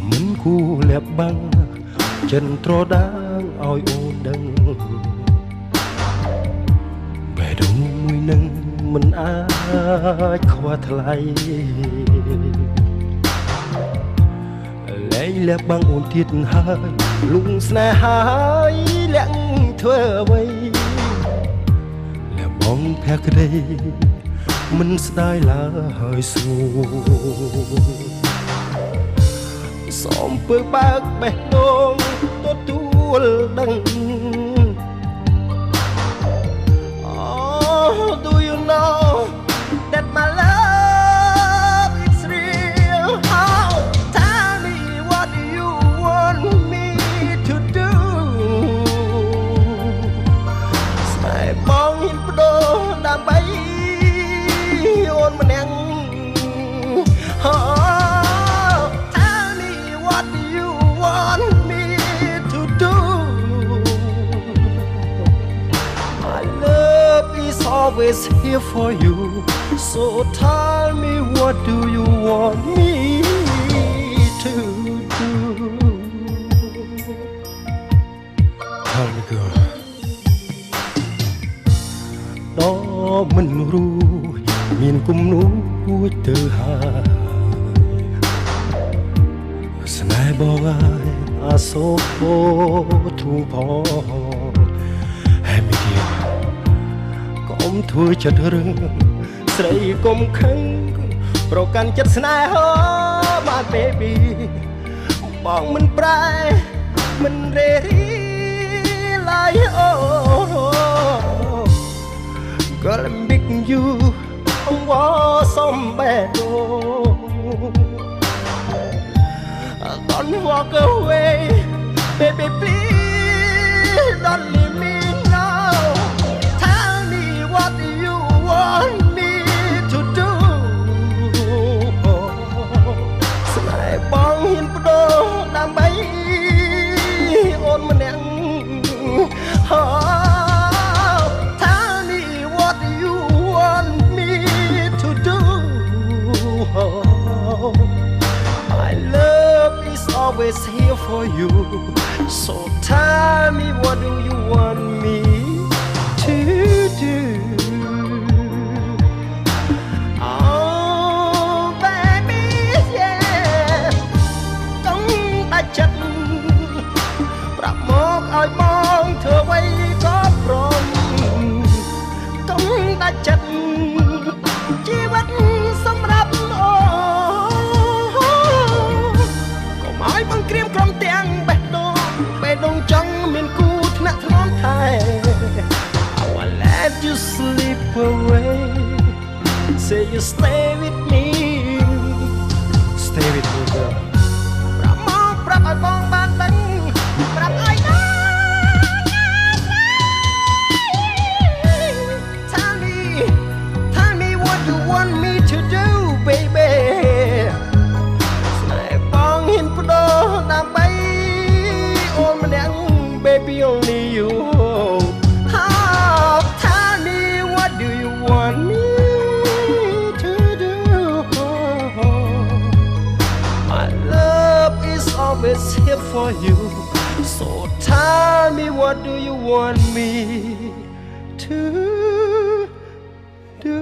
មិនគួរលាក់បាំងចិនត្រដាងឲ្យអូនដឹងបេះដូងមួយនឹងមិនអាចខ្វះថ្លៃលែងលាក់បាំងអូនទៀតហើយលុងស្នេហាហើយលាក់ធ្វើអ្វីលាក់បងភក្តីមិនស្ដាយឡើយសួរសូមពើបើកបេះដូងទទួលដឹង Oh, do you know that my love is real? Oh, tell me what do you want me to do? ស្នេហ៍បងហ៊ានបដូរដើម្បីអូនម្នាក់ Oh, tell me what do you want me to do? My love is always here for you. So tell me what do you want me to do? Tell me girl. ដល់មិនរួចមានគំនូចទៅហើយស្នេហ៍បងហើយអាសូរធូរផងហើយមិនទៀតកុំធ្វើចិត្តរឿងស្រីកុំខឹងប្រកាន់ចិត្តស្នេហា My baby បងមិនប្រែមិនរេរីឡើយអូ Girl I'm begging you អង្វរសំបេះដូង Don't walk away baby please don't leave me now tell me what do you want me to do ស្នេហ៍បងហ៊ានបដូរដើម្បីអូនម្នាក់ Oh, tell me what do you want me to do? Oh, my love is always here for you. So tell me what do you want me to do? Oh, baby, yeah. ចង់តែចិត្តប្រាប់មកឲ្យបងធ្វើអ្វីក៏ព្រម កុំដាច់ចិត្តជីវិតសម្រាប់អូកុំឲ្យបងក្រៀមក្រំទាំងបេះដូងចង់មានគូថ្នាក់ថ្នមថែ I will let you slip away say you stay with me stay with me girl ប្រាប់មកប្រាប់ឲ្យបងបានដឹងប្រាប់ឲ្យណា Tell me what you want me to do baby ស្នេហ៍បងហ៊ានបដូរដើម្បីអូនម្នាក់ baby only you Oh, tell me what do you want me to do My love is always here for you So tell me what do you want me to do